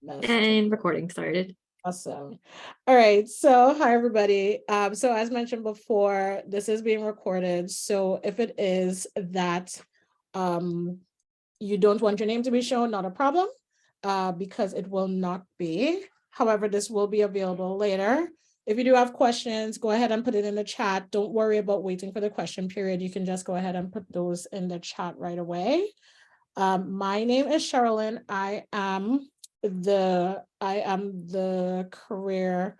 And recording started. Awesome. All right. So hi, everybody. So as mentioned before, this is being recorded. So if it is that you don't want your name to be shown, not a problem, because it will not be. However, this will be available later. If you do have questions, go ahead and put it in the chat. Don't worry about waiting for the question period. You can just go ahead and put those in the chat right away. My name is Cherryl-Lyn. I am the career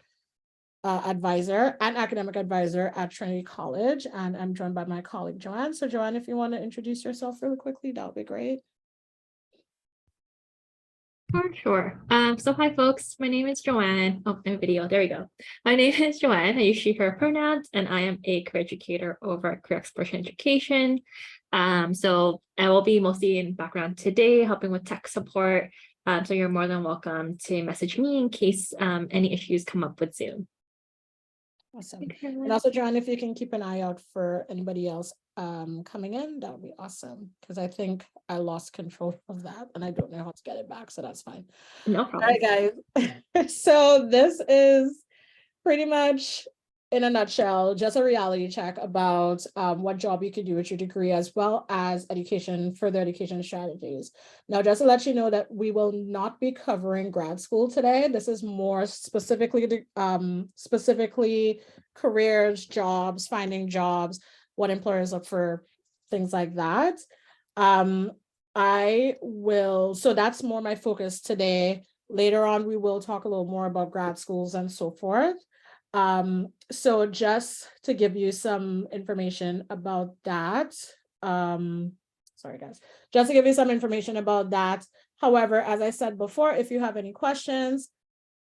advisor and academic advisor at Trinity College, and I'm joined by my colleague Joanne. So Joanne, if you want to introduce yourself really quickly, that would be great. Sure. So hi folks, my name is Joanne. Oh, in video, there we go. My name is Joanne. I use she, her pronouns, and I am a career educator over at Career Exploration Education. So I will be mostly in background today, helping with tech support. So you're more than welcome to message me in case any issues come up with Zoom. Awesome. And also, Joanne, if you can keep an eye out for anybody else coming in, that would be awesome, because I think I lost control of that and I don't know how to get it back, so that's fine. No problem. All right, guys. So this is pretty much, in a nutshell, just a reality check about what job you could do with your degree, as well as further education strategies. Now, just to let you know that we will not be covering grad school today. This is more specifically careers, jobs, finding jobs, what employers look for, things like that. So that's more my focus today. Later on, we will talk a little more about grad schools and so forth. So just to give you some information about that, sorry guys, just to give you some information about that. However, as I said before, if you have any questions,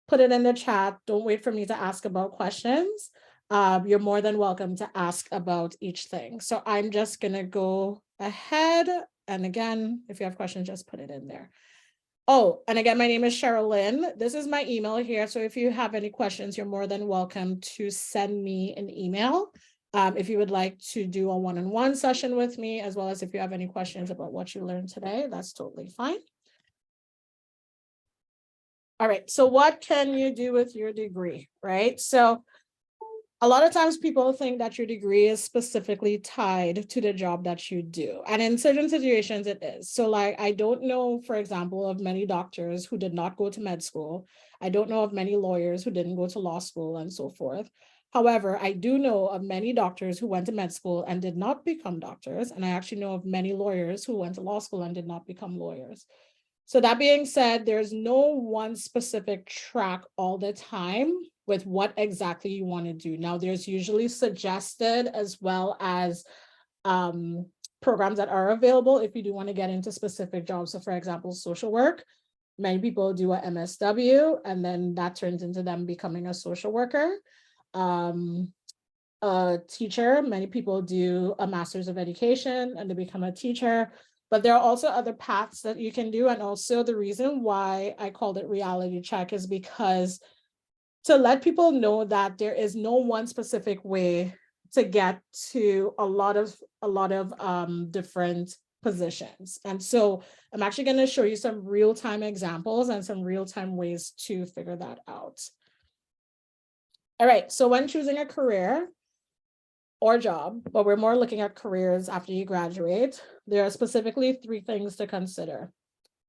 put it in the chat. Don't wait for me to ask about questions. You're more than welcome to ask about each thing. So I'm just gonna go ahead. And again, if you have questions, just put it in there. Oh, and again, my name is Cherryl-Lyn. This is my email here. So if you have any questions, you're more than welcome to send me an email. If you would like to do a one-on-one session with me, as well as if you have any questions about what you learned today, that's totally fine. All right, so what can you do with your degree, right? So a lot of times people think that your degree is specifically tied to the job that you do. And in certain situations it is. So like, I don't know, for example, of many doctors who did not go to med school. I don't know of many lawyers who didn't go to law school and so forth. However, I do know of many doctors who went to med school and did not become doctors. And I actually know of many lawyers who went to law school and did not become lawyers. So that being said, there's no one specific track all the time with what exactly you want to do. Now, there's usually suggested as well as programs that are available if you do want to get into specific jobs. So for example, social work, many people do a MSW and then that turns into them becoming a social worker. A teacher, many people do a master's of education and they become a teacher. But there are also other paths that you can do. And also the reason why I called it reality check is because to let people know that there is no one specific way to get to a lot of different positions. And so I'm actually going to show you some real-time examples and some real-time ways to figure that out. All right, so when choosing a career or job, but we're more looking at careers after you graduate, there are specifically 3 things to consider.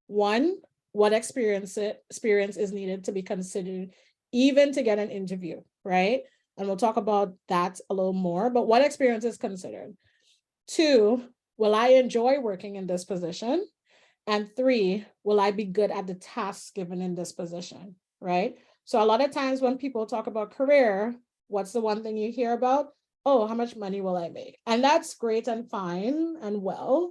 1, what experience is needed to be considered even to get an interview, right? And we'll talk about that a little more, but what experience is considered? 2, will I enjoy working in this position? And 3, will I be good at the tasks given in this position, right? So a lot of times when people talk about career, what's the one thing you hear about? Oh, how much money will I make? And that's great and fine and well,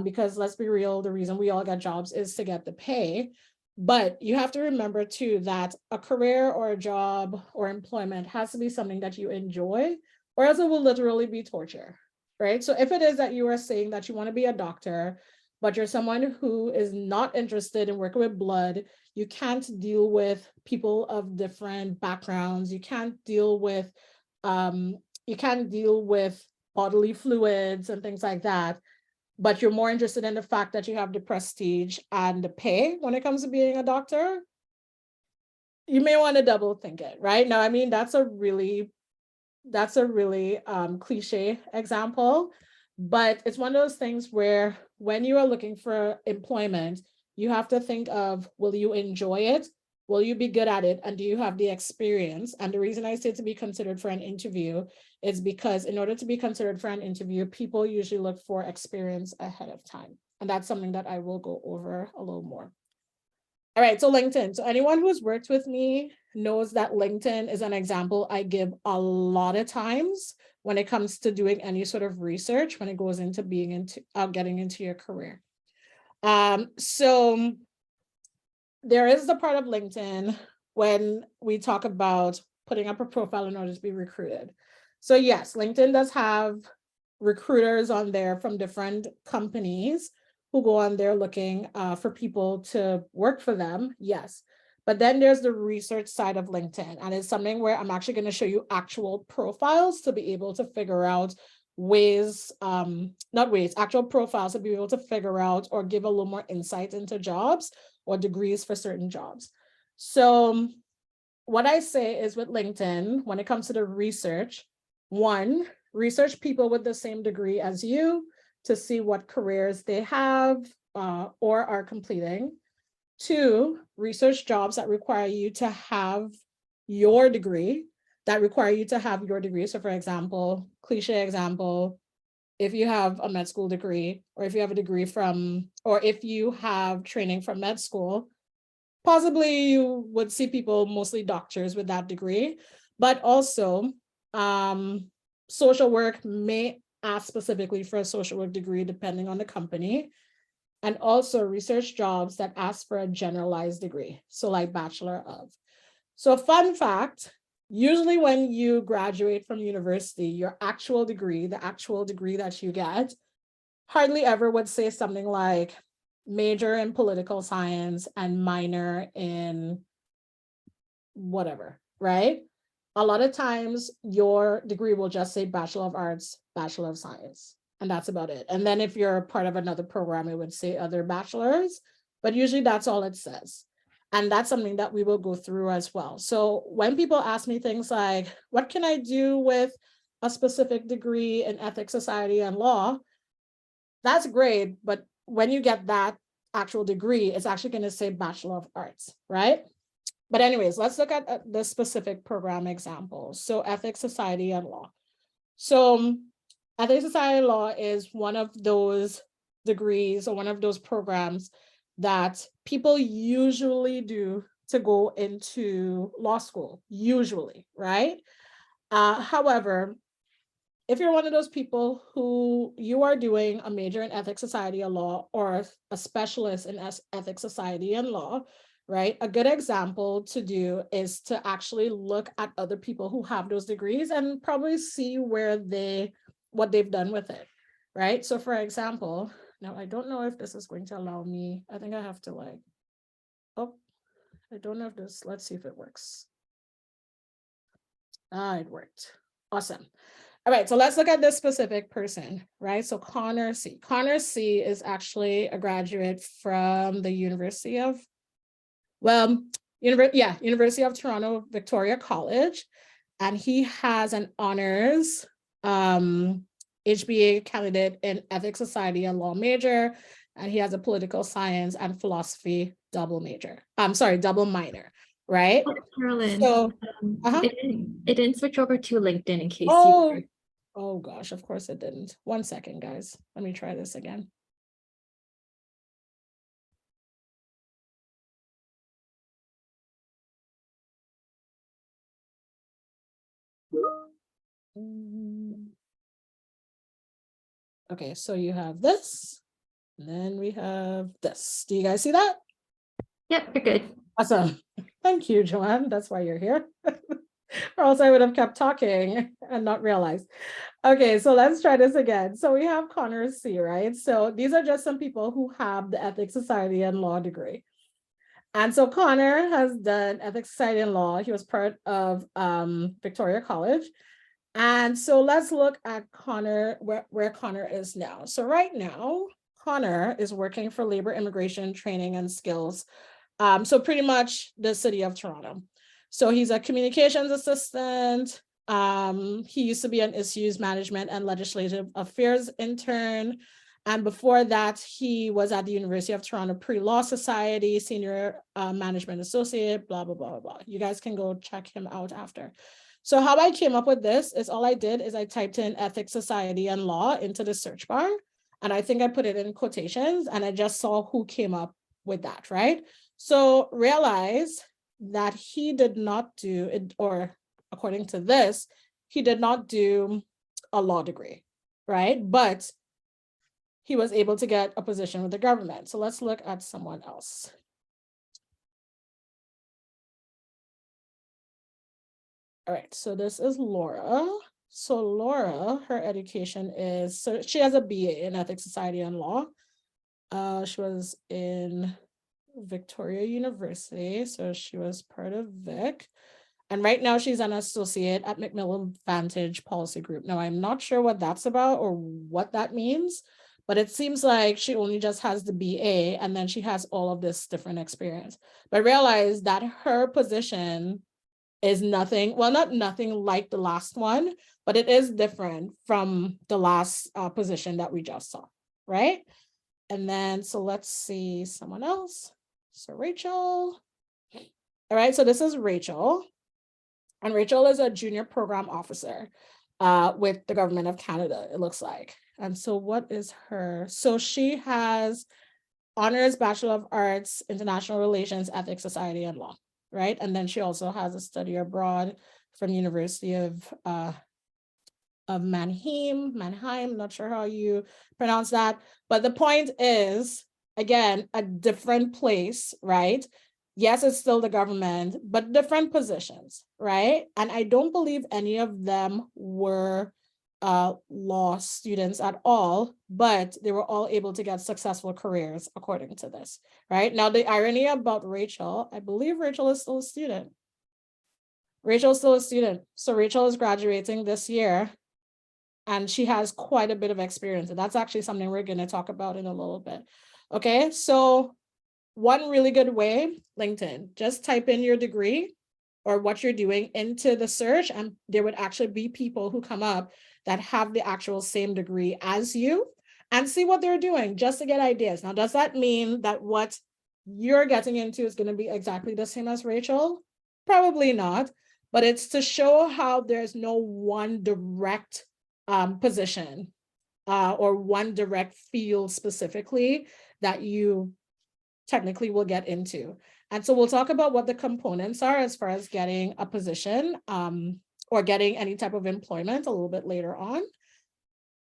because let's be real, the reason we all get jobs is to get the pay. But you have to remember too that a career or a job or employment has to be something that you enjoy, or else it will literally be torture, right? So if it is that you are saying that you want to be a doctor, but you're someone who is not interested in working with blood, you can't deal with people of different backgrounds, you can't deal with bodily fluids and things like that, but you're more interested in the fact that you have the prestige and the pay when it comes to being a doctor, you may want to double think it, right? Now, I mean, that's a really cliche example, but it's one of those things where when you are looking for employment, you have to think of, will you enjoy it? Will you be good at it? And do you have the experience? And the reason I say to be considered for an interview is because in order to be considered for an interview, people usually look for experience ahead of time. And that's something that I will go over a little more. All right, so LinkedIn. So anyone who's worked with me knows that LinkedIn is an example I give a lot of times when it comes to doing any sort of research, when it goes into getting into your career. So there is the part of LinkedIn when we talk about putting up a profile in order to be recruited. So yes, LinkedIn does have recruiters on there from different companies who go on there looking for people to work for them, yes. But then there's the research side of LinkedIn, and it's something where I'm actually going to show you actual profiles to be able to figure out actual profiles to be able to figure out or give a little more insight into jobs or degrees for certain jobs. So what I say is with LinkedIn, when it comes to the research, one, research people with the same degree as you to see what careers they have or are completing. Two, research jobs that require you to have your degree, So for example, cliche example, if you have a med school degree, or if you have a degree or if you have training from med school, possibly you would see people, mostly doctors with that degree, but also social work may ask specifically for a social work degree depending on the company. And also research jobs that ask for a generalized degree, so like Bachelor of. So fun fact, usually when you graduate from university, your actual degree, the actual degree that you get, hardly ever would say something like major in political science and minor in whatever, right? A lot of times your degree will just say Bachelor of Arts, Bachelor of Science. And that's about it. And then if you're part of another program, it would say other bachelors, but usually that's all it says. And that's something that we will go through as well. So when people ask me things like, what can I do with a specific degree in ethics, society, and law? That's great. But when you get that actual degree, it's actually going to say Bachelor of Arts, right? But anyways, let's look at the specific program examples. So ethics, society, and law. So ethics, society, and law is one of those degrees or one of those programs that people usually do to go into law school, usually, right? However, if you're one of those people who you are doing a major in ethics, society, and law, or a specialist in ethics, society, and law, right? A good example to do is to actually look at other people who have those degrees and probably see what they've done with it, right? So for example, now I don't know if this is going to allow me, I think I have to I don't know if let's see if it works. It worked. Awesome. All right, so let's look at this specific person, right? So Connor C. Connor C is actually a graduate from the University of Toronto Victoria College, and he has an honors HBA candidate in ethics, society, and law major, and he has a political science and philosophy double minor, right? Cherryl-Lyn, So it didn't switch over to LinkedIn in case oh gosh, of course it didn't. 1 second, guys. Let me try this again. Okay, so you have this, and then we have this. Do you guys see that? Yep, you're good. Awesome. Thank you, Joanne. That's why you're here. Or else I would have kept talking and not realized. Okay, so let's try this again. So we have Connor C, right? So these are just some people who have the ethics, society, and law degree. And so Connor has done ethics, society, and law. He was part of Victoria College. And so let's look at Connor, where Connor is now. So right now, Connor is working for Labor, Immigration, Training, and Skills. So pretty much the city of Toronto. So he's a communications assistant. He used to be an issues management and legislative affairs intern. And before that, he was at the University of Toronto Pre-Law Society, senior management associate, blah, blah, blah, blah, blah. You guys can go check him out after. So how I came up with this is all I did is I typed in ethics, society, and law into the search bar. And I think I put it in quotations and I just saw who came up with that, right? So realize that he did not do it, or according to this, he did not do a law degree, right? But he was able to get a position with the government. So let's look at someone else. All right, so this is Laura. So Laura, her education is, so she has a BA in ethics, society, and law. She was in Victoria University, so she was part of Vic. And right now she's an associate at Macmillan Vantage Policy Group. Now, I'm not sure what that's about or what that means, but it seems like she only just has the BA and then she has all of this different experience. But realize that her position is nothing, well, not nothing like the last one, but it is different from the last position that we just saw, right? And then, so let's see someone else. So Rachel. All right, so this is Rachel. And Rachel is a junior program officer with the government of Canada, it looks like. And so what is her? So she has honors Bachelor of Arts, International Relations, Ethics, Society, and Law, right? And then she also has a study abroad from University of Mannheim, not sure how you pronounce that. But the point is, again, a different place, right? Yes, it's still the government, but different positions, right? And I don't believe any of them were law students at all, but they were all able to get successful careers according to this, right? Now, the irony about Rachel, I believe Rachel is still a student. Rachel's still a student. So Rachel is graduating this year and she has quite a bit of experience. And that's actually something we're going to talk about in a little bit. Okay, so one really good way, LinkedIn, just type in your degree or what you're doing into the search, and there would actually be people who come up that have the actual same degree as you, and see what they're doing just to get ideas. Now, does that mean that what you're getting into is going to be exactly the same as Rachel? Probably not, but it's to show how there's no one direct position or one direct field specifically that you technically will get into. And so we'll talk about what the components are as far as getting a position or getting any type of employment a little bit later on.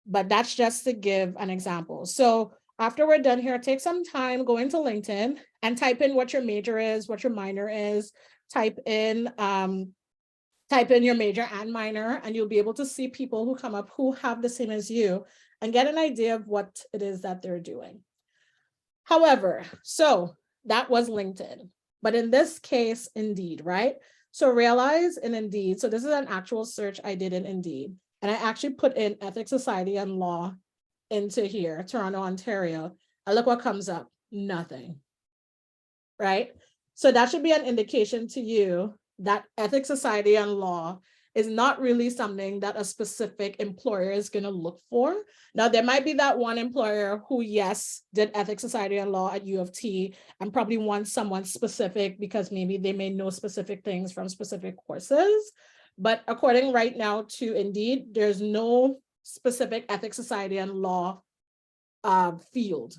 But that's just to give an example. So after we're done here, take some time, go into LinkedIn and type in what your major is, what your minor is, type in your major and minor, and you'll be able to see people who come up who have the same as you and get an idea of what it is that they're doing. However, so that was LinkedIn, but in this case, Indeed, right? So realize in Indeed, so this is an actual search I did in Indeed, and I actually put in ethics, society, and law into here, Toronto, Ontario, and look what comes up, nothing, right? So that should be an indication to you that ethics, society, and law is not really something that a specific employer is going to look for. Now, there might be that one employer who, yes, did ethics, society, and law at U of T and probably wants someone specific because maybe they may know specific things from specific courses. But according right now to Indeed, there's no specific ethics, society, and law field,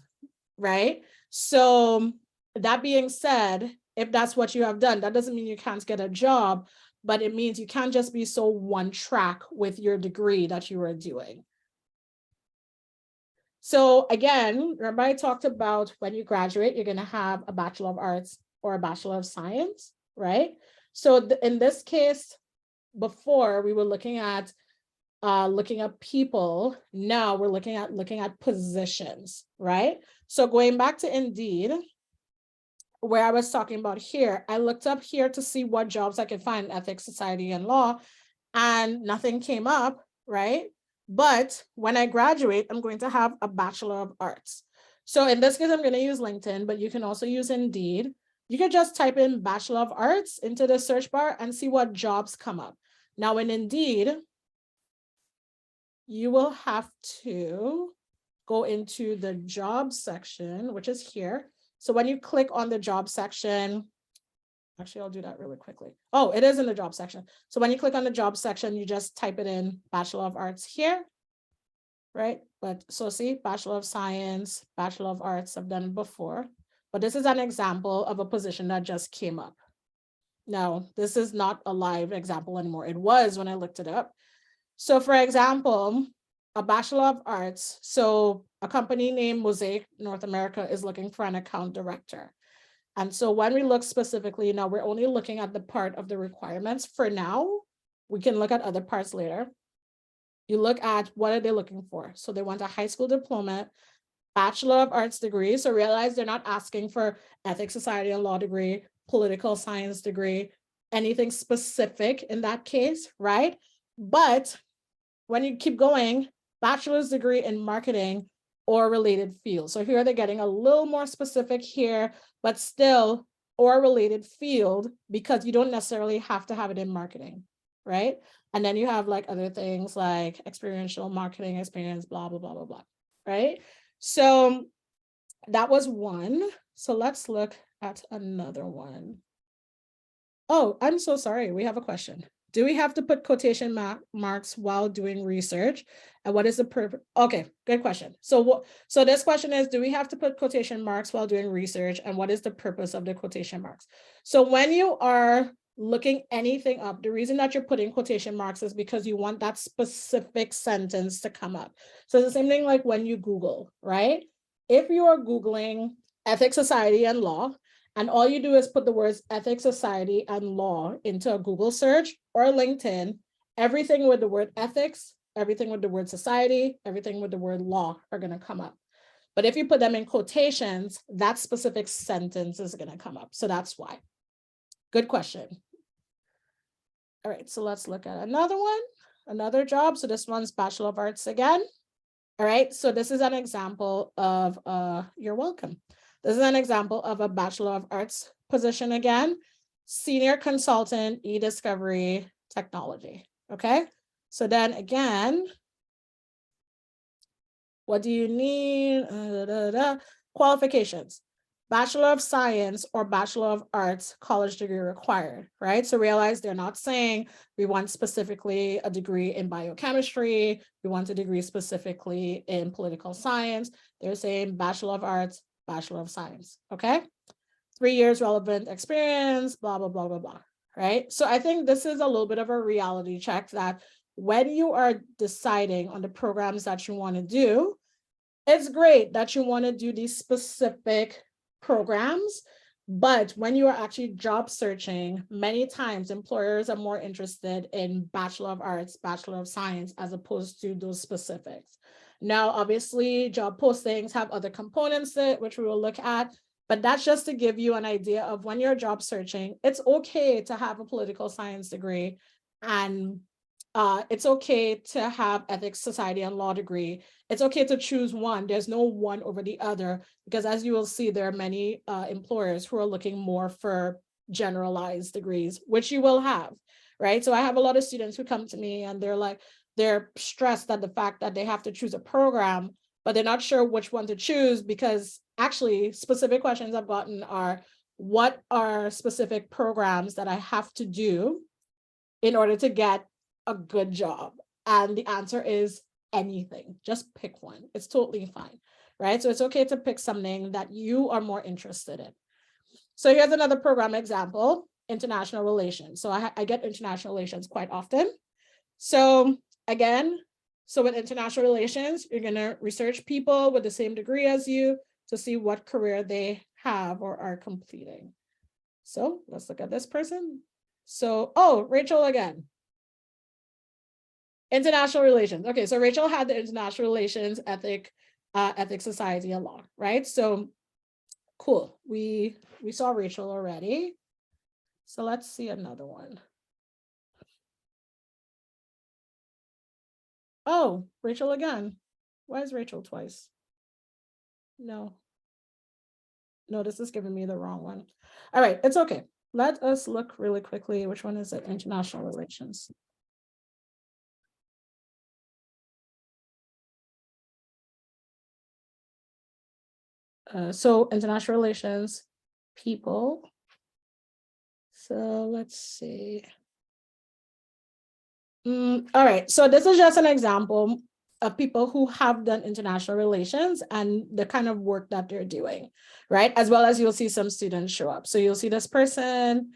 right? So that being said, if that's what you have done, that doesn't mean you can't get a job, but it means you can't just be so one track with your degree that you are doing. So again, remember I talked about when you graduate, you're going to have a Bachelor of Arts or a Bachelor of Science, right? So in this case, before we were looking at people, now we're looking at positions, right? So going back to Indeed, where I was talking about here, I looked up here to see what jobs I could find in ethics, society, and law, and nothing came up, right? But when I graduate, I'm going to have a Bachelor of Arts. So in this case, I'm going to use LinkedIn, but you can also use Indeed. you could just type in Bachelor of Arts into the search bar and see what jobs come up. Now in Indeed, you will have to go into the job section, which is here. So when you click on the job section, actually, I'll do that really quickly. Oh, it is in the job section. So when you click on the job section, you just type it in Bachelor of Arts here, right? But so see, Bachelor of Science, Bachelor of Arts, I've done it before, but this is an example of a position that just came up. Now, this is not a live example anymore. It was when I looked it up. So for example, a Bachelor of Arts, so a company named Mosaic North America is looking for an account director. And so when we look specifically, now we're only looking at the part of the requirements for now. We can look at other parts later. You look at what are they looking for? So they want a high school diploma, Bachelor of Arts degree. So realize they're not asking for ethics, society, and law degree, political science degree, anything specific in that case, right? But when you keep going, bachelor's degree in marketing or related fields. So here they're getting a little more specific here, but still or related field, because you don't necessarily have to have it in marketing, right? And then you have like other things like experiential marketing experience, blah, blah, blah, blah, blah, right? So that was one. So let's look at another one. Oh, I'm so sorry. We have a question. Do we have to put quotation marks while doing research? And what is the purpose? Okay, good question. So this question is, do we have to put quotation marks while doing research? And what is the purpose of the quotation marks? So when you are looking anything up, the reason that you're putting quotation marks is because you want that specific sentence to come up. So it's the same thing like when you Google, right? If you are Googling ethics, society, and law, and all you do is put the words ethics, society, and law into a Google search or LinkedIn, everything with the word ethics, everything with the word society, everything with the word law are going to come up. But if you put them in quotations, that specific sentence is going to come up. So that's why. Good question. All right, so let's look at another one, another job. So this one's Bachelor of Arts again. All right, so this is an example of, you're welcome. This is an example of a Bachelor of Arts position again, Senior Consultant, E-Discovery Technology, okay? So then again, what do you need? Qualifications. Bachelor of Science or Bachelor of Arts college degree required, right? So realize they're not saying we want specifically a degree in biochemistry, we want a degree specifically in political science. They're saying Bachelor of Arts, Bachelor of Science, okay? 3 years relevant experience, blah, blah, blah, blah, blah, right? So I think this is a little bit of a reality check that when you are deciding on the programs that you want to do, it's great that you want to do these specific programs, but when you are actually job searching, many times employers are more interested in Bachelor of Arts, Bachelor of Science, as opposed to those specifics. Now, obviously, job postings have other components which we will look at, but that's just to give you an idea of when you're job searching, it's okay to have a political science degree, and it's okay to have ethics, society, and law degree. It's okay to choose one. There's no one over the other, because as you will see, there are many employers who are looking more for generalized degrees, which you will have, right? So I have a lot of students who come to me and they're stressed at the fact that they have to choose a program, but they're not sure which one to choose, because actually specific questions I've gotten are, what are specific programs that I have to do in order to get a good job? And the answer is anything. Just pick one. It's totally fine, right? So it's okay to pick something that you are more interested in. So here's another program example, international relations. So I get international relations quite often. So again, so with international relations, you're going to research people with the same degree as you to see what career they have or are completing. So let's look at this person. So, oh, Rachel again. International relations. Okay, so Rachel had the international relations, ethics, society, and law, right? So cool. We saw Rachel already. So let's see another one. Oh, Rachel again. Why is Rachel twice? No. No, this is giving me the wrong one. All right, it's okay. Let us look really quickly. Which one is it? International relations. So international relations, people. So let's see. All right, so this is just an example of people who have done international relations and the kind of work that they're doing, right? As well as you'll see some students show up. So you'll see this person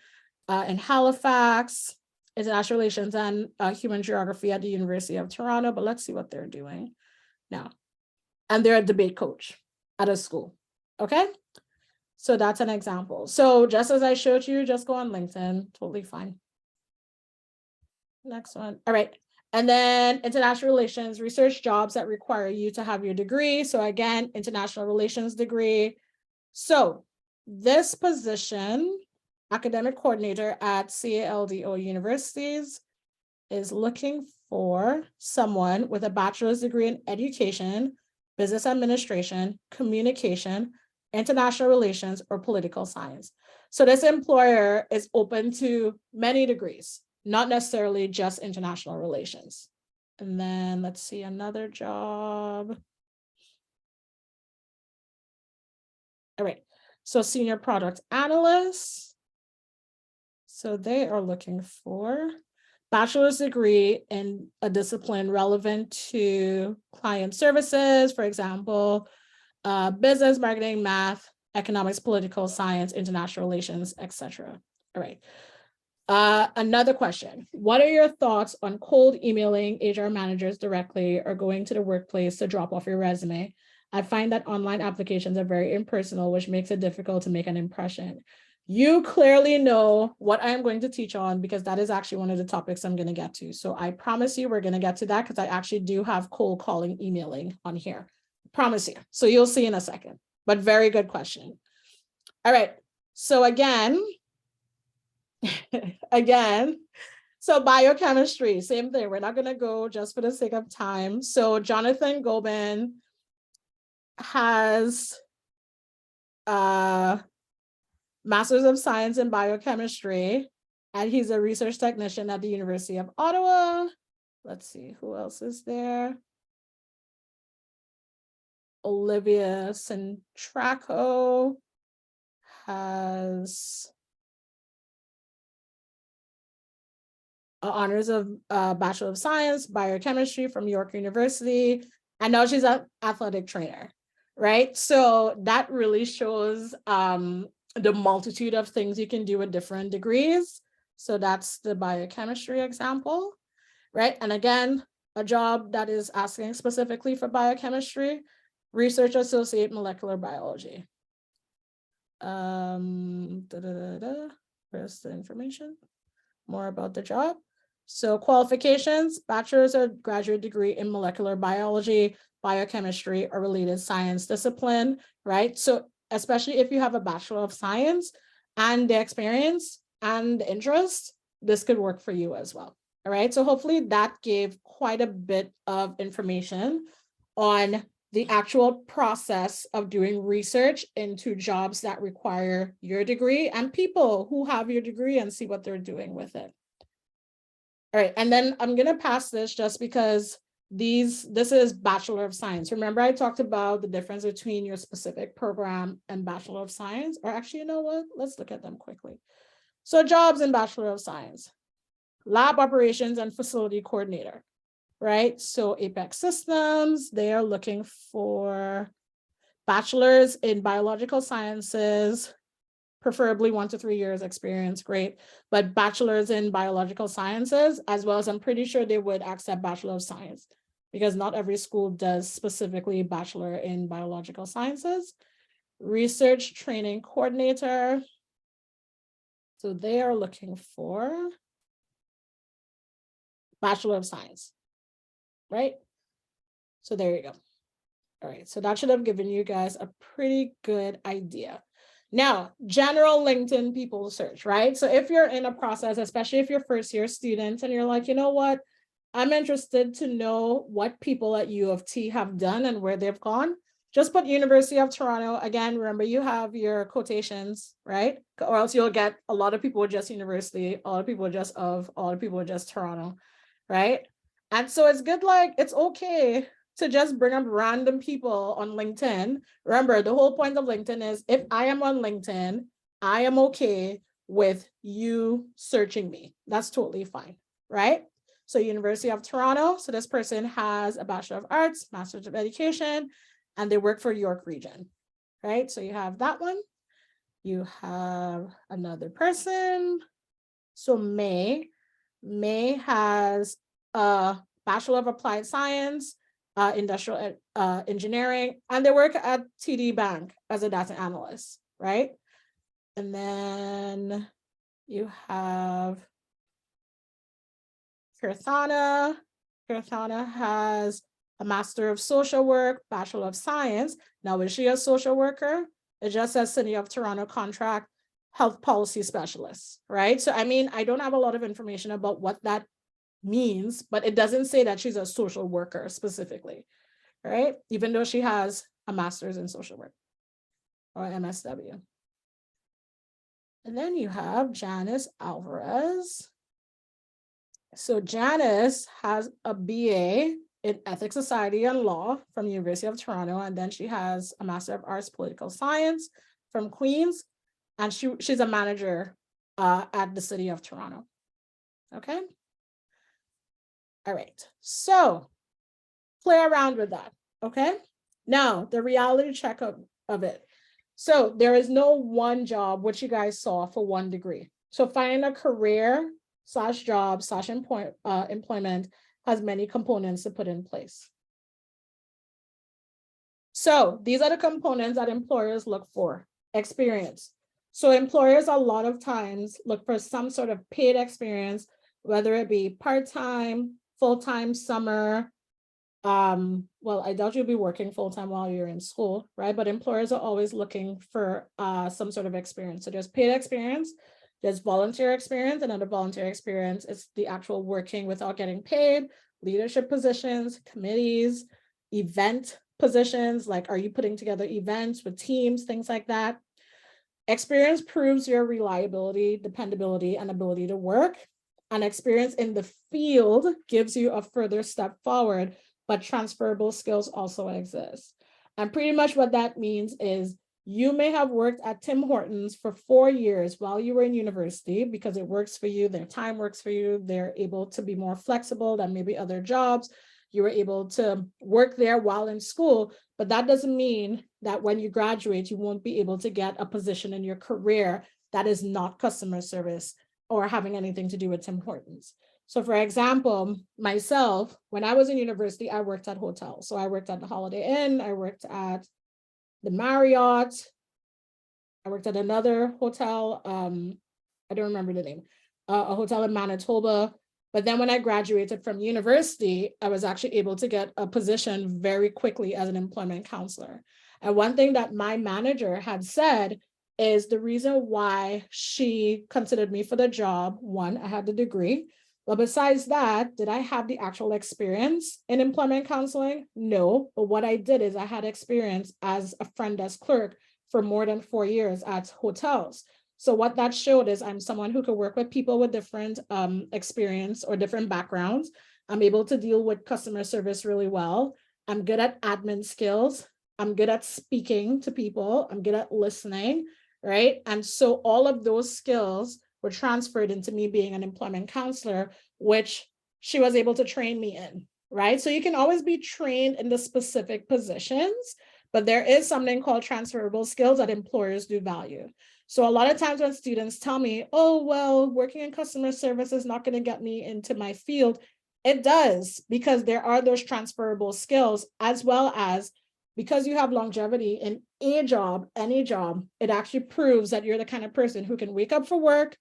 in Halifax, international relations and human geography at the University of Toronto, but let's see what they're doing now. And they're a debate coach at a school, okay? So that's an example. So just as I showed you, just go on LinkedIn, totally fine. Next one. All right. And then international relations, research jobs that require you to have your degree. So again, international relations degree. So this position, academic coordinator at CALDO universities, is looking for someone with a bachelor's degree in education, business administration, communication, international relations, or political science. So this employer is open to many degrees, not necessarily just international relations. And then let's see another job. All right, so senior product analyst. So they are looking for bachelor's degree in a discipline relevant to client services, for example, business, marketing, math, economics, political science, international relations, etc. All right. Another question. What are your thoughts on cold emailing HR managers directly or going to the workplace to drop off your resume? I find that online applications are very impersonal, which makes it difficult to make an impression. You clearly know what I'm going to teach on because that is actually one of the topics I'm going to get to. So I promise you we're going to get to that because I actually do have cold calling emailing on here. Promise you. So you'll see in a second, but very good question. All right. So again, so biochemistry, same thing. We're not going to go just for the sake of time. So Jonathan Gobin has Master's of Science in Biochemistry, and he's a research technician at the University of Ottawa. Let's see, who else is there? Olivia Centraco has honors of Bachelor of Science, Biochemistry from York University, and now she's an athletic trainer, right? So that really shows the multitude of things you can do with different degrees. So that's the biochemistry example, right? And again, a job that is asking specifically for biochemistry, research associate molecular biology. Where's the information? More about the job. So qualifications, bachelor's or graduate degree in molecular biology, biochemistry, or related science discipline, right? So especially if you have a Bachelor of Science and the experience and the interest, this could work for you as well. All right, so hopefully that gave quite a bit of information on the actual process of doing research into jobs that require your degree and people who have your degree and see what they're doing with it. All right, and then I'm gonna pass this just because this is Bachelor of Science. Remember I talked about the difference between your specific program and Bachelor of Science, or actually, you know what? Let's look at them quickly. So jobs in Bachelor of Science, lab operations and facility coordinator, right? So Apex Systems, they are looking for bachelors in biological sciences, preferably 1 to 3 years experience, great, but bachelors in biological sciences, as well as I'm pretty sure they would accept Bachelor of Science because not every school does specifically Bachelor in Biological Sciences. Research training coordinator. So they are looking for Bachelor of Science, right? So there you go. All right, so that should have given you guys a pretty good idea. Now, general LinkedIn people search, right? So if you're in a process, especially if you're first year students and you're like, you know what, I'm interested to know what people at U of T have done and where they've gone. just put University of Toronto. Again, remember you have your quotations, right? Or else you'll get a lot of people with just university, a lot of people with just of, a lot of people with just Toronto, right? And so it's good, like, it's okay to just bring up random people on LinkedIn. Remember, the whole point of LinkedIn is if I am on LinkedIn, I am okay with you searching me. That's totally fine, right? So University of Toronto, so this person has a Bachelor of Arts, Master's of Education, and they work for York Region, right? So you have that one. You have another person. So May has a Bachelor of Applied Science, Industrial Engineering, and they work at TD Bank as a data analyst, right? And then you have Kirthana. Kirthana has a Master of Social Work, Bachelor of Science. Now, is she a social worker? It just says City of Toronto contract health policy specialist, right? So, I mean, I don't have a lot of information about what that means, but it doesn't say that she's a social worker specifically, right? Even though she has a master's in social work or MSW. And then you have Janice Alvarez. So Janice has a BA in Ethics, Society, and Law from the University of Toronto, and then she has a Master of Arts, Political Science from Queen's, and she's a manager at the City of Toronto. Okay. All right. So play around with that. Okay. Now the reality check of it. So there is no one job, which you guys saw, for one degree. So finding a career / job / employment has many components to put in place. So these are the components that employers look for. Experience. So employers a lot of times look for some sort of paid experience, whether it be part-time, full-time, summer. Well, I doubt you'll be working full-time while you're in school, right? But employers are always looking for some sort of experience. So there's paid experience, there's volunteer experience, and under volunteer experience, it's the actual working without getting paid, leadership positions, committees, event positions, like are you putting together events with teams, things like that. Experience proves your reliability, dependability, and ability to work. And experience in the field gives you a further step forward, but transferable skills also exist. And pretty much what that means is you may have worked at Tim Hortons for 4 years while you were in university because it works for you, their time works for you, they're able to be more flexible than maybe other jobs. You were able to work there while in school, but that doesn't mean that when you graduate, you won't be able to get a position in your career that is not customer service or having anything to do with Tim Hortons. So for example, myself, when I was in university, I worked at hotels. So I worked at the Holiday Inn, I worked at the Marriott, I worked at another hotel, I don't remember the name, a hotel in Manitoba. But then when I graduated from university, I was actually able to get a position very quickly as an employment counselor. And one thing that my manager had said is the reason why she considered me for the job, one, I had the degree. But besides that, did I have the actual experience in employment counseling? No, but what I did is I had experience as a front desk clerk for more than 4 years at hotels. So what that showed is I'm someone who could work with people with different experience or different backgrounds. I'm able to deal with customer service really well. I'm good at admin skills. I'm good at speaking to people. I'm good at listening, right? And so all of those skills were transferred into me being an employment counselor, which she was able to train me in, right? So you can always be trained in the specific positions, but there is something called transferable skills that employers do value. So a lot of times when students tell me, oh, well, working in customer service is not going to get me into my field, it does, because there are those transferable skills, as well as because you have longevity in a job, any job, it actually proves that you're the kind of person who can wake up for work,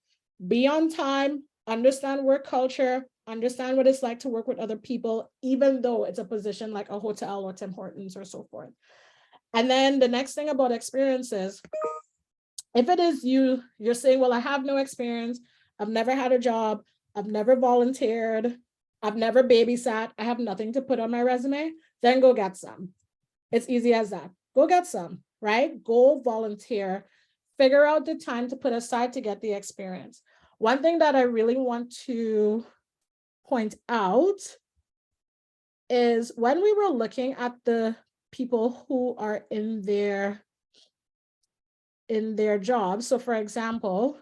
be on time, understand work culture, understand what it's like to work with other people, even though it's a position like a hotel or Tim Hortons or so forth. And then the next thing about experiences, if it is you're saying, well, I have no experience, I've never had a job, I've never volunteered, I've never babysat, I have nothing to put on my resume, then go get some. It's easy as that. go get some, right? Go volunteer, figure out the time to put aside to get the experience. One thing that I really want to point out is when we were looking at the people who are in their jobs. So for example,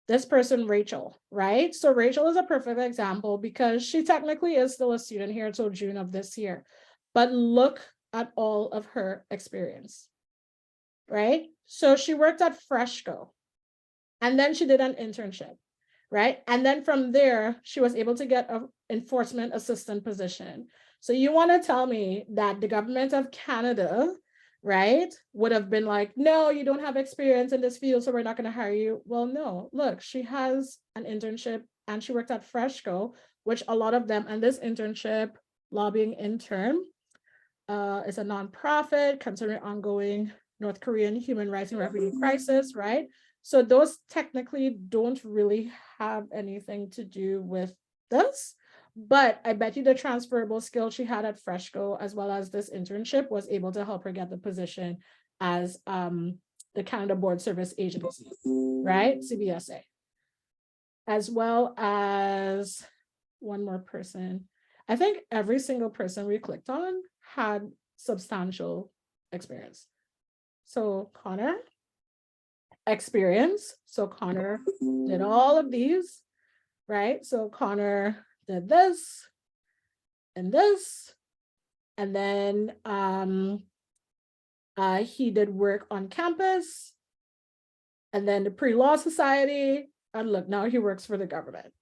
this person, Rachel, right? So Rachel is a perfect example because she technically is still a student here until June of this year. But look at all of her experience, right? So she worked at Freshco, and then she did an internship, right? And then from there, she was able to get an enforcement assistant position. So you want to tell me that the government of Canada, right, would have been like, no, you don't have experience in this field, so we're not going to hire you. Well, no, look, she has an internship and she worked at Freshco, which a lot of them, and this internship, lobbying intern, is a nonprofit considering ongoing North Korean human rights and refugee crisis, right? So those technically don't really have anything to do with this, but I bet you the transferable skill she had at Freshco, as well as this internship, was able to help her get the position as the Canada Board Service Agency, right? CBSA. As well as one more person. I think every single person we clicked on had substantial experience. So Connor, experience. So Connor did all of these, right? So Connor did this and this, and then he did work on campus, and then the pre-law society, and look, now he works for the government.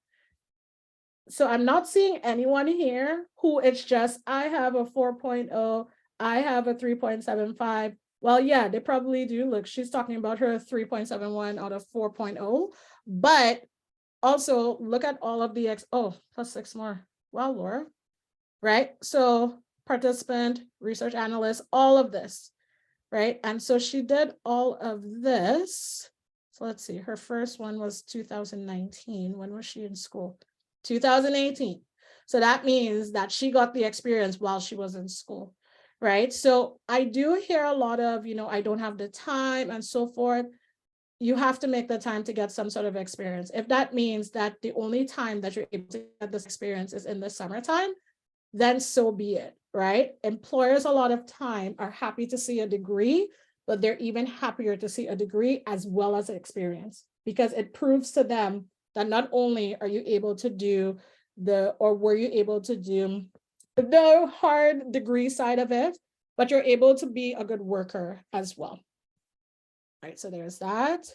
So I'm not seeing anyone here who it's just, I have a 4.0, I have a 3.75. Well, yeah, they probably do. Look, she's talking about her 3.71 out of 4.0, but also look at all of the plus 6 more. Wow, Laura, right? So participant, research analyst, all of this, right? And so she did all of this. So let's see, her first one was 2019. When was she in school? 2018. So that means that she got the experience while she was in school, right? So I do hear a lot of, I don't have the time and so forth. You have to make the time to get some sort of experience. If that means that the only time that you're able to get this experience is in the summertime, then so be it, right? Employers a lot of time are happy to see a degree, but they're even happier to see a degree as well as experience, because it proves to them that not only are you able to do were you able to do the hard degree side of it, but you're able to be a good worker as well. All right, so there's that.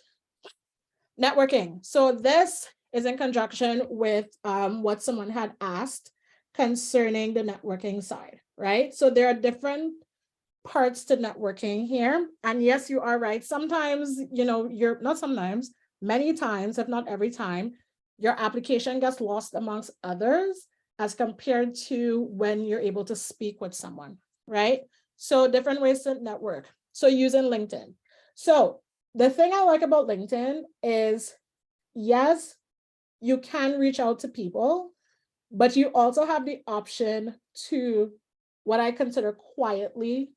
Networking. So this is in conjunction with what someone had asked concerning the networking side, right? So there are different parts to networking here. And yes, you are right. Sometimes, many times, if not every time, your application gets lost amongst others as compared to when you're able to speak with someone, right? So different ways to network. So using LinkedIn. So the thing I like about LinkedIn is, yes, you can reach out to people, but you also have the option to what I consider quietly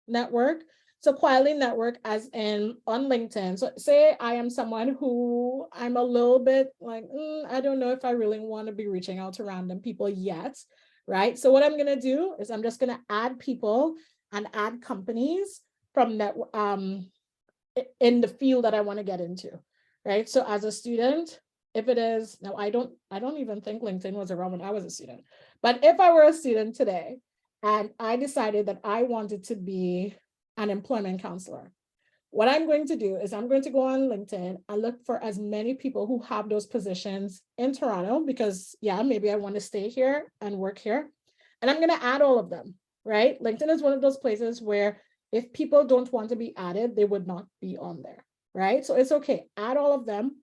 network. So quietly network as in on LinkedIn. So say I am someone who I'm a little bit like, I don't know if I really want to be reaching out to random people yet, right? So what I'm going to do is I'm just going to add people and add companies from that in the field that I want to get into, right? So as a student, if it is, now I don't even think LinkedIn was around when I was a student, but if I were a student today and I decided that I wanted to be an employment counselor, what I'm going to do is I'm going to go on LinkedIn and look for as many people who have those positions in Toronto, because yeah, maybe I want to stay here and work here. And I'm going to add all of them, right? LinkedIn is one of those places where if people don't want to be added, they would not be on there, right? So it's okay, add all of them.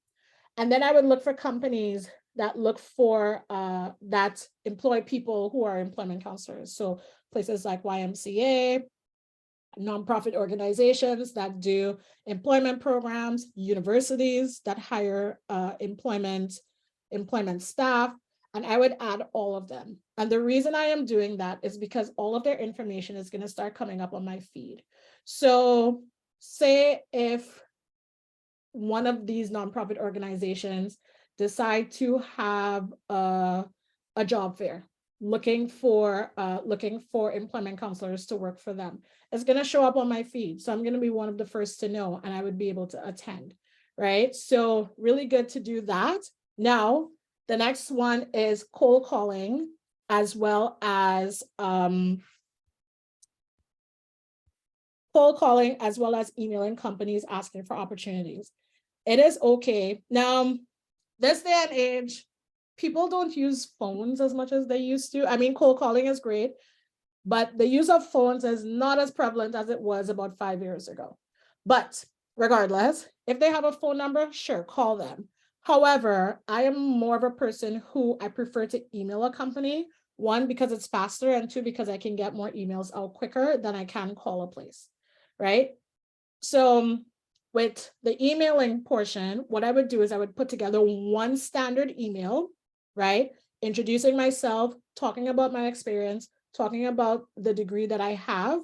And then I would look for companies that look for that employ people who are employment counselors. So places like YMCA, nonprofit organizations that do employment programs, universities that hire employment staff, and I would add all of them. And the reason I am doing that is because all of their information is going to start coming up on my feed. So say if one of these nonprofit organizations decide to have a job fair looking for employment counselors to work for them, it's going to show up on my feed. So I'm going to be one of the first to know, and I would be able to attend, right? So really good to do that. Now, the next one is cold calling, as well as emailing companies asking for opportunities. It is okay. Now, this day and age, people don't use phones as much as they used to. I mean, cold calling is great, but the use of phones is not as prevalent as it was about 5 years ago. But regardless, if they have a phone number, sure, call them. However, I am more of a person who I prefer to email a company, one, because it's faster, and two, because I can get more emails out quicker than I can call a place, right? So with the emailing portion, what I would do is I would put together one standard email, right? Introducing myself, talking about my experience, talking about the degree that I have,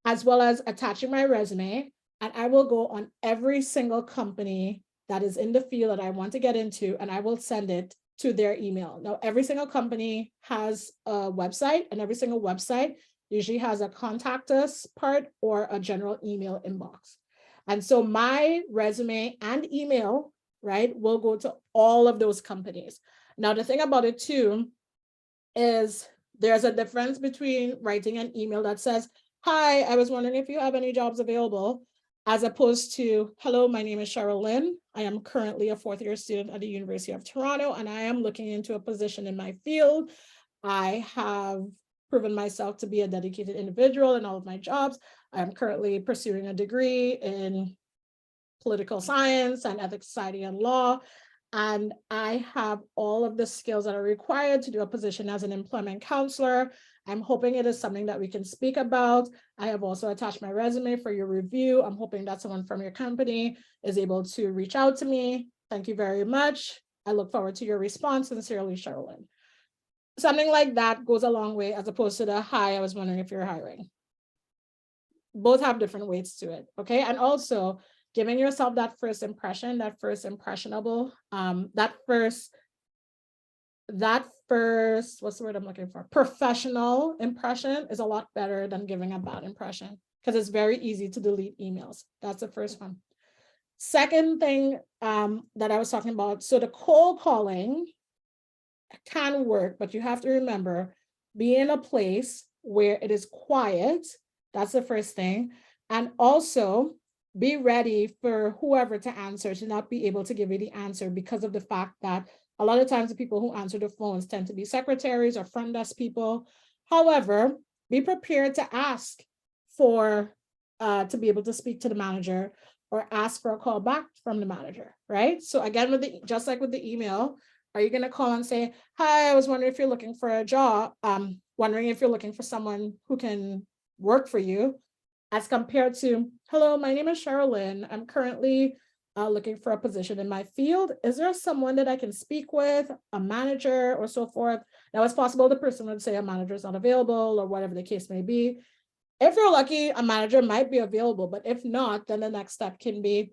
as well as attaching my resume. And I will go on every single company that is in the field that I want to get into, and I will send it to their email. Now, every single company has a website, and every single website usually has a contact us part or a general email inbox. And so my resume and email, right, will go to all of those companies. Now, the thing about it too is there's a difference between writing an email that says, "Hi, I was wondering if you have any jobs available," as opposed to, "Hello, my name is Cherryl-Lyn. I am currently a fourth-year student at the University of Toronto, and I am looking into a position in my field. I have proven myself to be a dedicated individual in all of my jobs. I'm currently pursuing a degree in political science and ethics, society, and law. And I have all of the skills that are required to do a position as an employment counselor. I'm hoping it is something that we can speak about. I have also attached my resume for your review. I'm hoping that someone from your company is able to reach out to me. Thank you very much. I look forward to your response. Sincerely, Cherryl-Lyn." Something like that goes a long way, as opposed to the, "Hi, I was wondering if you're hiring." Both have different weights to it, okay? And also giving yourself that first impression, that first impressionable, that first, what's the word I'm looking for? Professional impression is a lot better than giving a bad impression, because it's very easy to delete emails. That's the first one. Second thing that I was talking about, so the cold calling can work, but you have to remember, be in a place where it is quiet. That's the first thing. And also be ready for whoever to answer to not be able to give you the answer, because of the fact that a lot of times the people who answer the phones tend to be secretaries or front desk people. However, be prepared to ask for to be able to speak to the manager, or ask for a call back from the manager, right? So again, just like with the email, are you going to call and say, "Hi, I was wondering if you're looking for a job, wondering if you're looking for someone who can work for you," as compared to, "Hello, my name is Cherryl-Lyn. I'm currently looking for a position in my field. Is there someone that I can speak with, a manager or so forth?" Now, it's possible the person would say a manager is not available, or whatever the case may be. If you're lucky, a manager might be available, but if not, then the next step can be,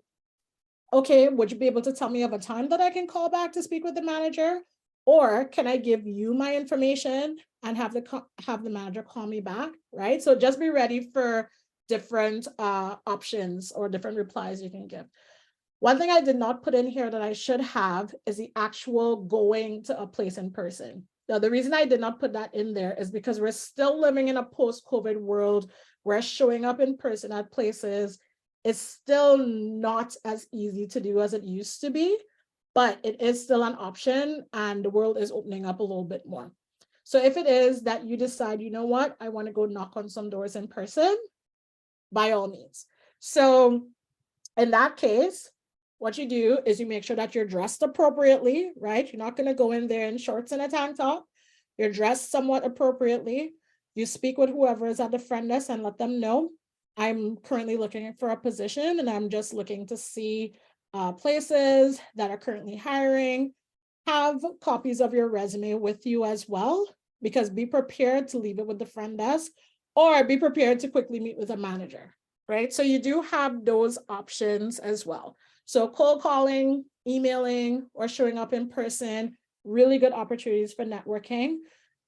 "Okay, would you be able to tell me of a time that I can call back to speak with the manager? Or can I give you my information and have the manager call me back," right? So just be ready for different options or different replies you can give. One thing I did not put in here that I should have is the actual going to a place in person. Now, the reason I did not put that in there is because we're still living in a post-COVID world where showing up in person at places is still not as easy to do as it used to be, but it is still an option, and the world is opening up a little bit more. So if it is that you decide, "You know what, I want to go knock on some doors in person," by all means. So in that case, what you do is you make sure that you're dressed appropriately, right? You're not going to go in there in shorts and a tank top. You're dressed somewhat appropriately. You speak with whoever is at the front desk and let them know, "I'm currently looking for a position, and I'm just looking to see places that are currently hiring. have copies of your resume with you as well, because be prepared to leave it with the front desk or be prepared to quickly meet with a manager, right? So you do have those options as well. So cold calling, emailing, or showing up in person, really good opportunities for networking.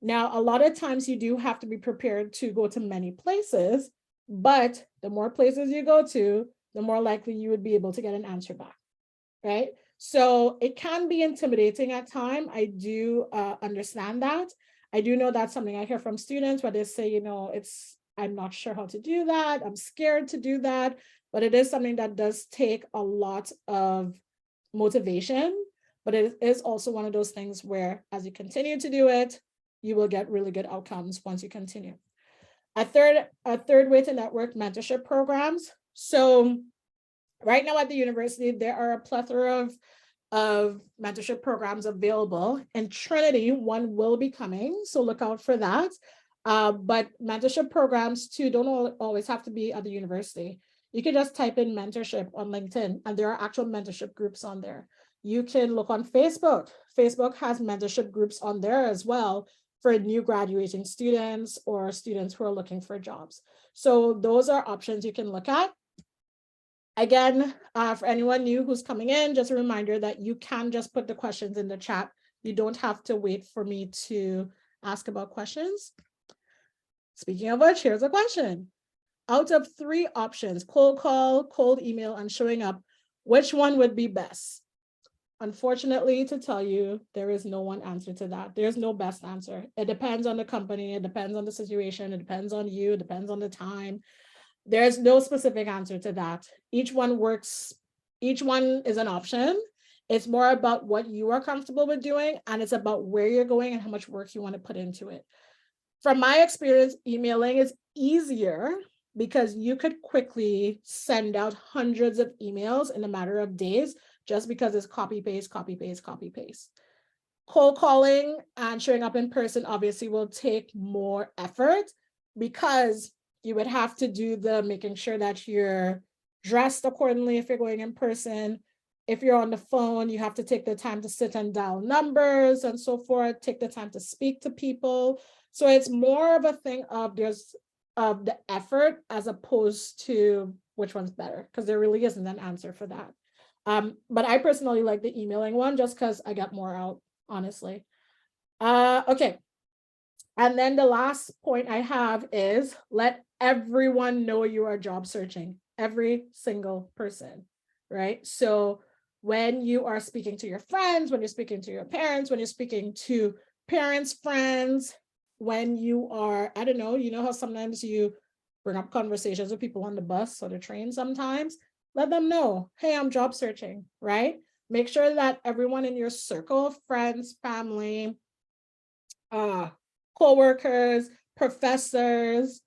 Now, a lot of times you do have to be prepared to go to many places, but the more places you go to, the more likely you would be able to get an answer back, right? So it can be intimidating at times. I do understand that. I do know that's something I hear from students where they say, you know, I'm not sure how to do that. I'm scared to do that, but it is something that does take a lot of motivation. But it is also one of those things where as you continue to do it, you will get really good outcomes once you continue. A third way to network, mentorship programs. So right now at the university, there are a plethora of mentorship programs available. In Trinity, one will be coming, so look out for that. But mentorship programs too don't always have to be at the university. You can just type in mentorship on LinkedIn, and there are actual mentorship groups on there. You can look on Facebook. Facebook has mentorship groups on there as well for new graduating students or students who are looking for jobs. So those are options you can look at. Again, for anyone new who's coming in, just a reminder that you can just put the questions in the chat. You don't have to wait for me to ask about questions. Speaking of which, here's a question. Out of 3 options, cold call, cold email, and showing up, which one would be best? Unfortunately, to tell you, there is no one answer to that. There's no best answer. It depends on the company. It depends on the situation. It depends on you. It depends on the time. There's no specific answer to that. Each one works. Each one is an option. It's more about what you are comfortable with doing, and it's about where you're going and how much work you want to put into it. From my experience, emailing is easier because you could quickly send out hundreds of emails in a matter of days just because it's copy, paste, copy, paste, copy, paste. Cold calling and showing up in person obviously will take more effort because you would have to do the making sure that you're dressed accordingly if you're going in person. If you're on the phone, you have to take the time to sit and dial numbers and so forth, take the time to speak to people. So it's more of a thing of the effort as opposed to which one's better, because there really isn't an answer for that. But I personally like the emailing one just because I got more out, honestly. Okay. And then the last point I have is let everyone know you are job searching, every single person, right? So when you are speaking to your friends, when you're speaking to your parents, when you're speaking to parents, friends, when you are, I don't know, you know how sometimes you bring up conversations with people on the bus or the train sometimes, let them know, hey, I'm job searching, right? Make sure that everyone in your circle, friends, family, co-workers, professors,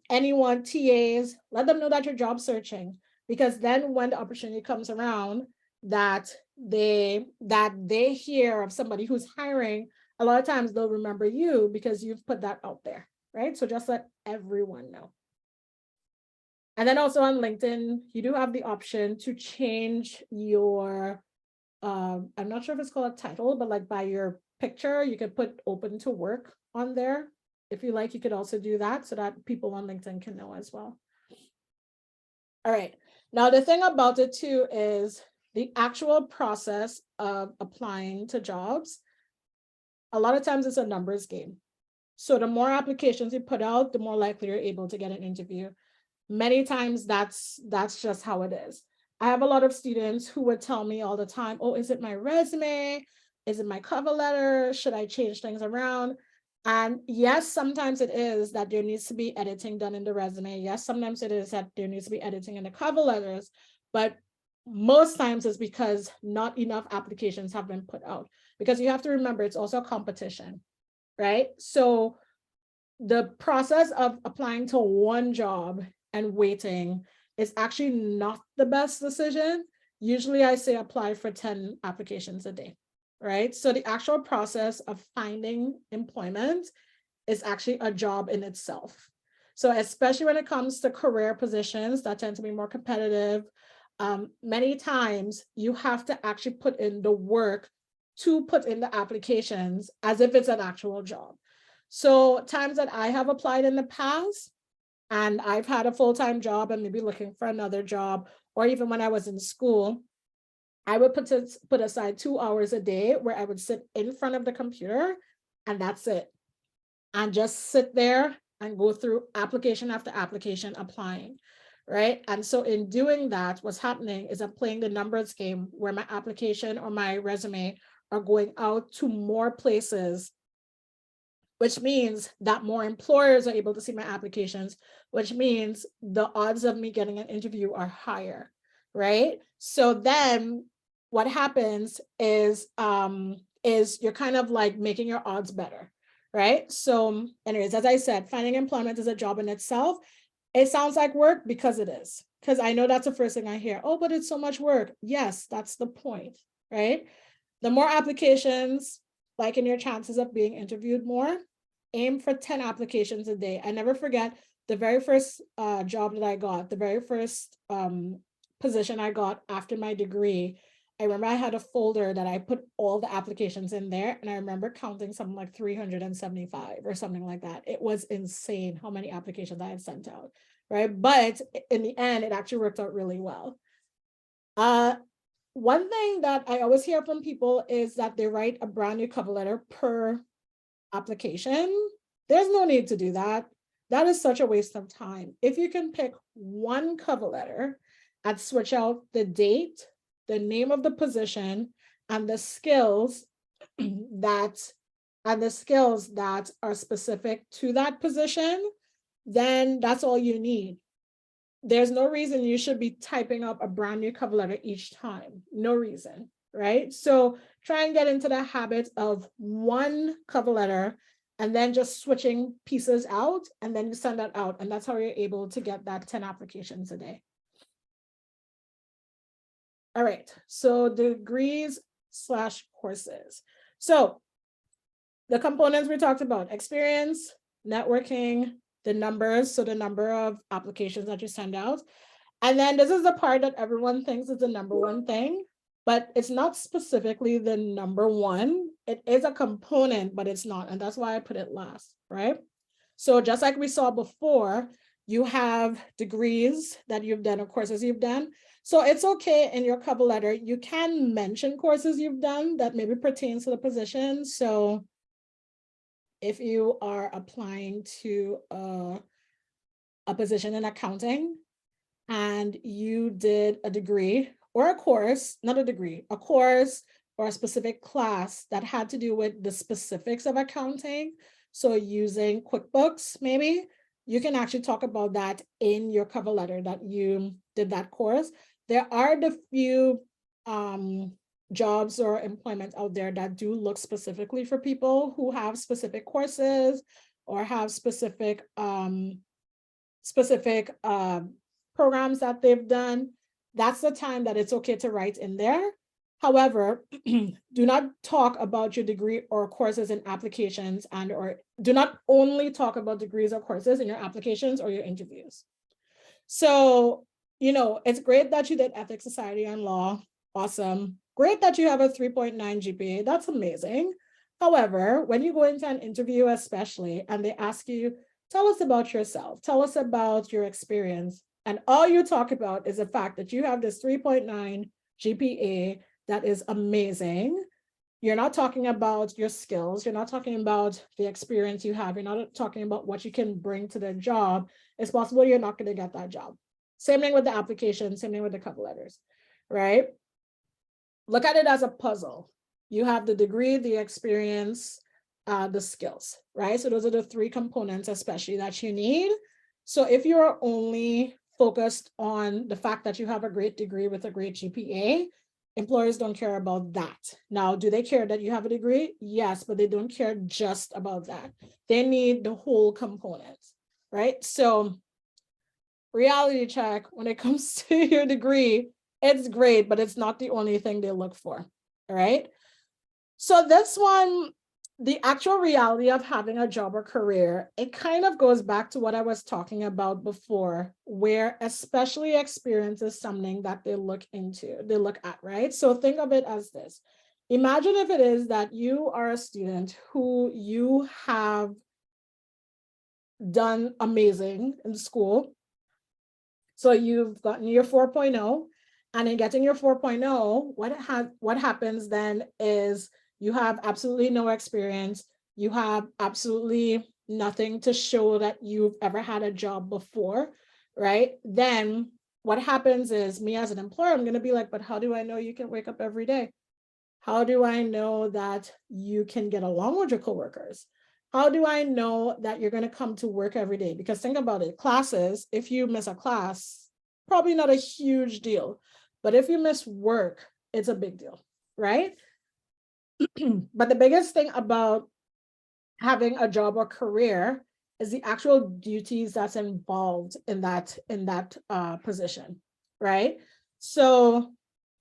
anyone, TAs, let them know that you're job searching, because then when the opportunity comes around that they hear of somebody who's hiring, a lot of times they'll remember you because you've put that out there, right? So just let everyone know. And then also on LinkedIn, you do have the option to change your, I'm not sure if it's called a title, but like by your picture, you could put open to work on there. If you like, you could also do that so that people on LinkedIn can know as well. All right. Now, the thing about it too is the actual process of applying to jobs, a lot of times it's a numbers game. So the more applications you put out, the more likely you're able to get an interview. Many times that's just how it is. I have a lot of students who would tell me all the time, oh, is it my resume? Is it my cover letter? Should I change things around? And yes, sometimes it is that there needs to be editing done in the resume. Yes, sometimes it is that there needs to be editing in the cover letters, but most times it's because not enough applications have been put out. Because you have to remember, it's also a competition, right? So the process of applying to one job and waiting is actually not the best decision. Usually I say apply for 10 applications a day, right? So the actual process of finding employment is actually a job in itself. So especially when it comes to career positions that tend to be more competitive, many times you have to actually put in the work to put in the applications as if it's an actual job. So times that I have applied in the past, and I've had a full-time job and maybe looking for another job, or even when I was in school, I would put aside 2 hours a day where I would sit in front of the computer, and that's it. And just sit there and go through application after application applying, right? And so in doing that, what's happening is I'm playing the numbers game where my application or my resume are going out to more places, which means that more employers are able to see my applications, which means the odds of me getting an interview are higher, right? So then what happens is you're kind of like making your odds better, right? So anyways, as I said, finding employment is a job in itself. It sounds like work because it is, because I know that's the first thing I hear. Oh, but it's so much work. Yes, that's the point, right? The more applications, like in your chances of being interviewed more, aim for 10 applications a day. I never forget the very first job that I got, the very first position I got after my degree. I remember I had a folder that I put all the applications in there, and I remember counting something like 375 or something like that. It was insane how many applications I had sent out, right? But in the end, it actually worked out really well. One thing that I always hear from people is that they write a brand new cover letter per application. There's no need to do that. That is such a waste of time. If you can pick one cover letter and switch out the date, the name of the position, and the skills that are specific to that position, then that's all you need. There's no reason you should be typing up a brand new cover letter each time. No reason, right? So try and get into the habit of one cover letter and then just switching pieces out, and then you send that out. And that's how you're able to get that 10 applications a day. All right, so degrees/courses. So the components we talked about: experience, networking, the numbers, so the number of applications that you send out. And then this is the part that everyone thinks is the number one thing, but it's not specifically the number one. It is a component, but it's not. And that's why I put it last, right? So just like we saw before, you have degrees that you've done or courses you've done. So it's okay in your cover letter, you can mention courses you've done that maybe pertains to the position. So if you are applying to a position in accounting and you did a degree or a course, not a degree, a course or a specific class that had to do with the specifics of accounting, so using QuickBooks, maybe, you can actually talk about that in your cover letter that you did that course. There are the few jobs or employment out there that do look specifically for people who have specific courses or have specific programs that they've done. That's the time that it's okay to write in there. However, do not talk about your degree or courses in applications, and or do not only talk about degrees or courses in your applications or your interviews. So, you know, it's great that you did ethics, society, and law. Awesome. Great that you have a 3.9 GPA. That's amazing. However, when you go into an interview, especially, and they ask you, tell us about yourself, tell us about your experience, and all you talk about is the fact that you have this 3.9 GPA that is amazing. You're not talking about your skills. You're not talking about the experience you have. You're not talking about what you can bring to the job. It's possible you're not going to get that job. Same thing with the application, same thing with the cover letters, right? Look at it as a puzzle. You have the degree, the experience, the skills, right? So those are the three components especially that you need. So if you're only focused on the fact that you have a great degree with a great GPA, employers don't care about that. Now, do they care that you have a degree? Yes, but they don't care just about that. They need the whole component, right? So reality check, when it comes to your degree, it's great, but it's not the only thing they look for, all right? So this one, the actual reality of having a job or career, it kind of goes back to what I was talking about before, where especially experience is something that they look at, right? So think of it as this. Imagine if it is that you are a student who you have done amazing in school. So you've gotten your 4.0, and in getting your 4.0, what happens then is you have absolutely no experience. You have absolutely nothing to show that you've ever had a job before, right? Then what happens is, me as an employer, I'm going to be like, but how do I know you can wake up every day? How do I know that you can get along with your coworkers? How do I know that you're going to come to work every day? Because think about it, classes, if you miss a class, probably not a huge deal. But if you miss work, it's a big deal, right? But the biggest thing about having a job or career is the actual duties that's involved in that position, right? So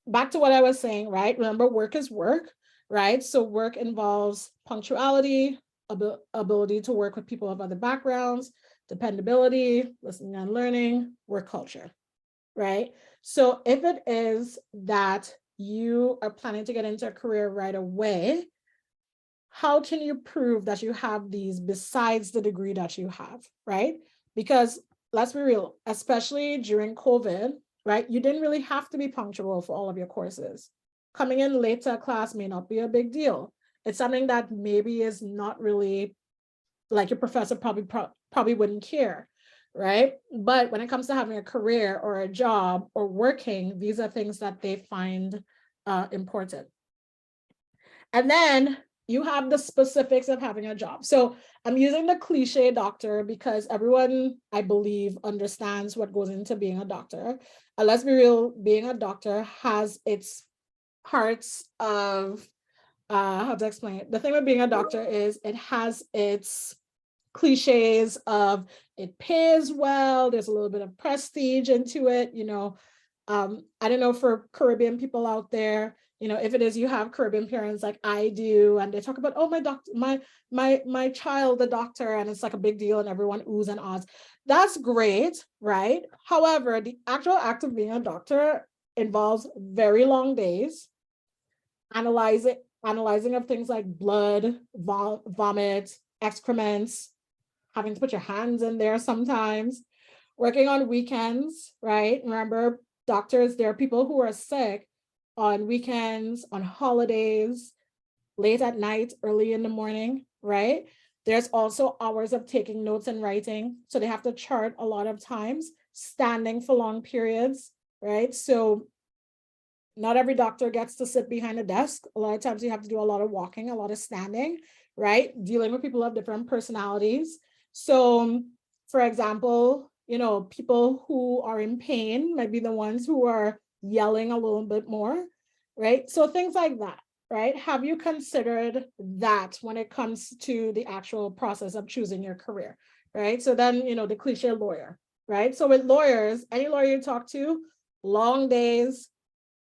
back to what I was saying, right? Remember, work is work, right? So work involves punctuality, ability to work with people of other backgrounds, dependability, listening and learning, work culture, right? So if it is that you are planning to get into a career right away, how can you prove that you have these besides the degree that you have, right? Because let's be real, especially during COVID, right? You didn't really have to be punctual for all of your courses. Coming in late to a class may not be a big deal. It's something that maybe is not really, like, your professor probably wouldn't care, right? But when it comes to having a career or a job or working, these are things that they find important. And then you have the specifics of having a job. So I'm using the cliche doctor because everyone, I believe, understands what goes into being a doctor. And let's be real, being a doctor has its parts of, how to explain it? The thing with being a doctor is it has its cliches of it pays well, there's a little bit of prestige into it, I don't know for Caribbean people out there, if it is you have Caribbean parents like I do, and they talk about, oh, my doctor, my child, the doctor, and it's like a big deal and everyone oohs and ahs. That's great, right? However, the actual act of being a doctor involves very long days, analyzing of things like blood, vomit, excrements, having to put your hands in there sometimes, working on weekends, right? Remember, doctors, there are people who are sick on weekends, on holidays, late at night, early in the morning, right? There's also hours of taking notes and writing. So they have to chart a lot of times, standing for long periods, right? So not every doctor gets to sit behind a desk. A lot of times you have to do a lot of walking, a lot of standing, right? Dealing with people of different personalities. So, for example, people who are in pain might be the ones who are yelling a little bit more, right? So things like that, right? Have you considered that when it comes to the actual process of choosing your career, right? So then, the cliche lawyer, right? So with lawyers, any lawyer you talk to, long days,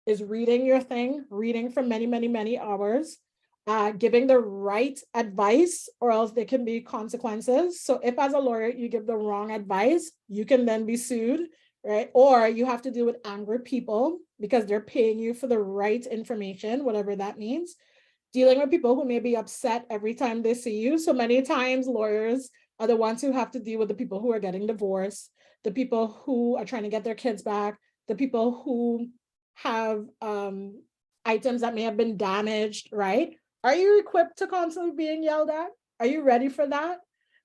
is reading your thing, reading for many, many, many hours, giving the right advice, or else there can be consequences. So if as a lawyer, you give the wrong advice, you can then be sued, right? Or you have to deal with angry people because they're paying you for the right information, whatever that means. Dealing with people who may be upset every time they see you. So many times lawyers are the ones who have to deal with the people who are getting divorced, the people who are trying to get their kids back, the people who have items that may have been damaged, right? Are you equipped to constantly being yelled at? Are you ready for that,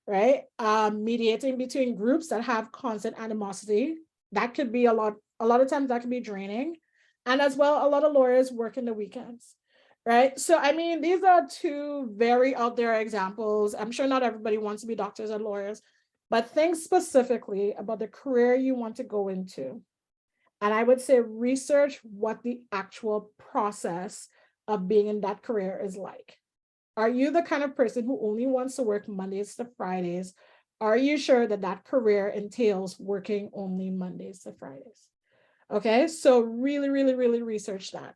right? Mediating between groups that have constant animosity, that could be a lot of times that can be draining. And as well, a lot of lawyers work in the weekends, right? So, I mean, these are two very out there examples. I'm sure not everybody wants to be doctors and lawyers, but think specifically about the career you want to go into. And I would say research what the actual process of being in that career is like. Are you the kind of person who only wants to work Mondays to Fridays? Are you sure that that career entails working only Mondays to Fridays? Okay, so really, really, really research that.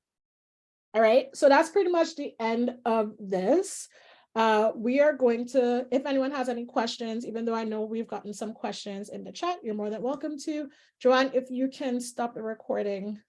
All right, so that's pretty much the end of this. We are going to, if anyone has any questions, even though I know we've gotten some questions in the chat, you're more than welcome to. Joanne, if you can stop the recording